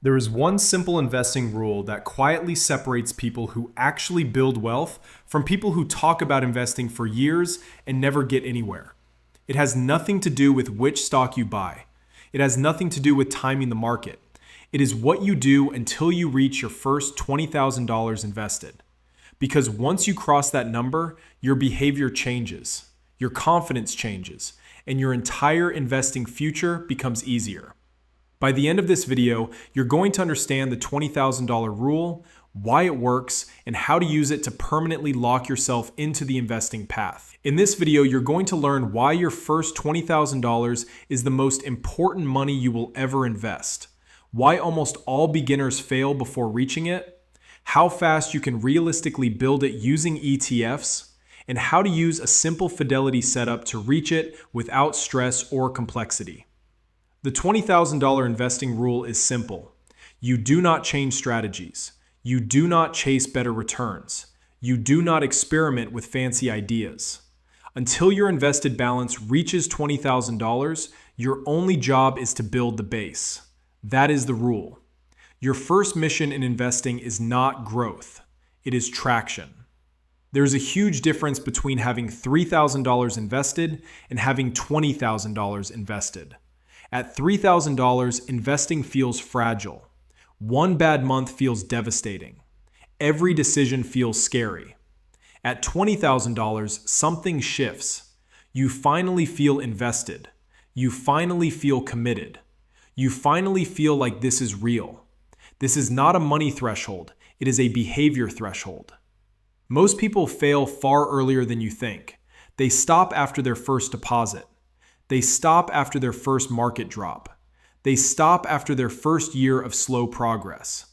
There is one simple investing rule that quietly separates people who actually build wealth from people who talk about investing for years and never get anywhere. It has nothing to do with which stock you buy. It has nothing to do with timing the market. It is what you do until you reach your first $20,000 invested. Because once you cross that number, your behavior changes, your confidence changes, and your entire investing future becomes easier. By the end of this video, you're going to understand the $20,000 rule, why it works, and how to use it to permanently lock yourself into the investing path. In this video, you're going to learn why your first $20,000 is the most important money you will ever invest, why almost all beginners fail before reaching it, how fast you can realistically build it using ETFs, and how to use a simple fidelity setup to reach it without stress or complexity. The $20,000 investing rule is simple. You do not change strategies. You do not chase better returns. You do not experiment with fancy ideas. Until your invested balance reaches $20,000, your only job is to build the base. That is the rule. Your first mission in investing is not growth. It is traction. There's a huge difference between having $3,000 invested and having $20,000 invested. At $3,000, investing feels fragile. One bad month feels devastating. Every decision feels scary. At $20,000, something shifts. You finally feel invested. You finally feel committed. You finally feel like this is real. This is not a money threshold. It is a behavior threshold. Most people fail far earlier than you think. They stop after their first deposit. They stop after their first market drop. They stop after their first year of slow progress.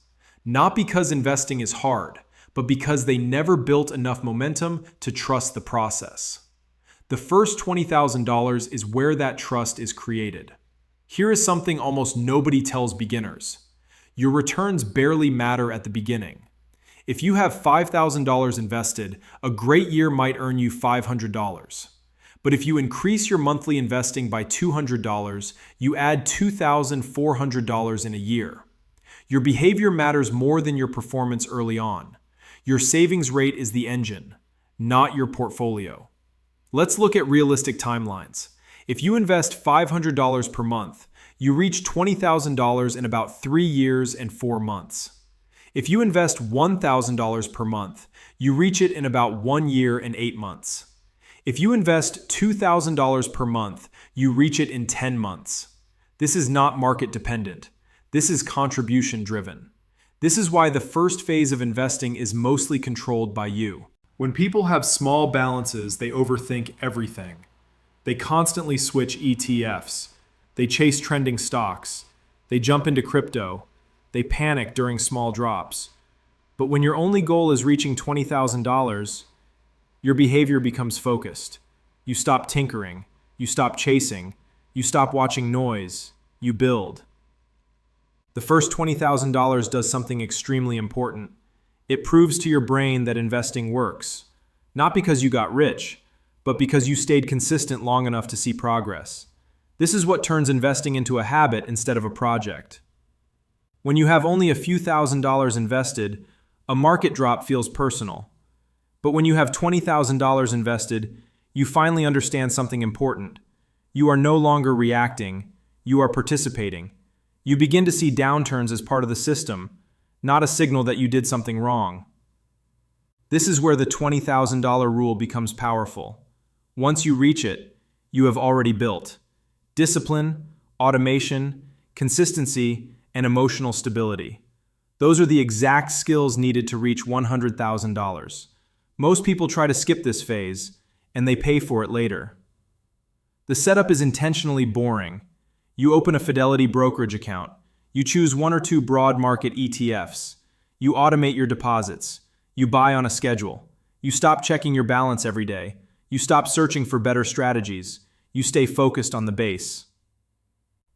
Not because investing is hard, but because they never built enough momentum to trust the process. The first $20,000 is where that trust is created. Here is something almost nobody tells beginners. Your returns barely matter at the beginning. If you have $5,000 invested, a great year might earn you $500. But if you increase your monthly investing by $200, you add $2,400 in a year. Your behavior matters more than your performance early on. Your savings rate is the engine, not your portfolio. Let's look at realistic timelines. If you invest $500 per month, you reach $20,000 in about 3 years and 4 months. If you invest $1,000 per month, you reach it in about 1 year and 8 months. If you invest $2,000 per month, you reach it in 10 months. This is not market dependent. This is contribution driven. This is why the first phase of investing is mostly controlled by you. When people have small balances, they overthink everything. They constantly switch ETFs. They chase trending stocks. They jump into crypto. They panic during small drops. But when your only goal is reaching $20,000, your behavior becomes focused. You stop tinkering. You stop chasing. You stop watching noise. You build. The first $20,000 does something extremely important. It proves to your brain that investing works. Not because you got rich, but because you stayed consistent long enough to see progress. This is what turns investing into a habit instead of a project. When you have only a few $1,000s invested, a market drop feels personal. But when you have $20,000 invested, you finally understand something important. You are no longer reacting. You are participating. You begin to see downturns as part of the system, not a signal that you did something wrong. This is where the $20,000 rule becomes powerful. Once you reach it, you have already built discipline, automation, consistency, and emotional stability. Those are the exact skills needed to reach $100,000. Most people try to skip this phase, and they pay for it later. The setup is intentionally boring. You open a Fidelity brokerage account. You choose 1 or 2 broad market ETFs. You automate your deposits. You buy on a schedule. You stop checking your balance every day. You stop searching for better strategies. You stay focused on the base.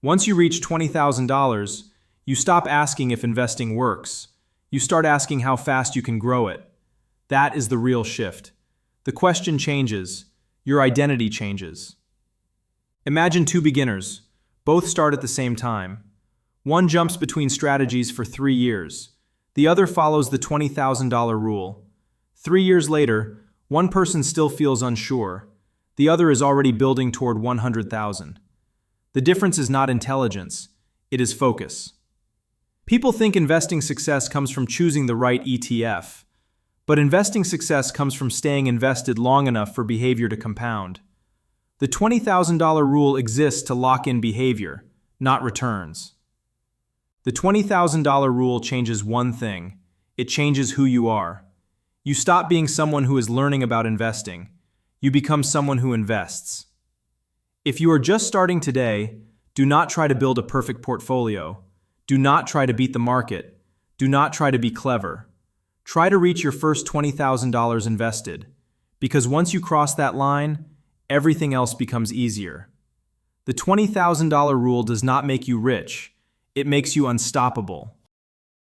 Once you reach $20,000, you stop asking if investing works. You start asking how fast you can grow it. That is the real shift. The question changes. Your identity changes. Imagine 2 beginners. Both start at the same time. One jumps between strategies for 3 years. The other follows the $20,000 rule. 3 years later, one person still feels unsure. The other is already building toward 100,000. The difference is not intelligence, it is focus. People think investing success comes from choosing the right ETF, but investing success comes from staying invested long enough for behavior to compound. The $20,000 rule exists to lock in behavior, not returns. The $20,000 rule changes one thing. It changes who you are. You stop being someone who is learning about investing. You become someone who invests. If you are just starting today, do not try to build a perfect portfolio. Do not try to beat the market. Do not try to be clever. Try to reach your first $20,000 invested, because once you cross that line, everything else becomes easier. The $20,000 rule does not make you rich. It makes you unstoppable.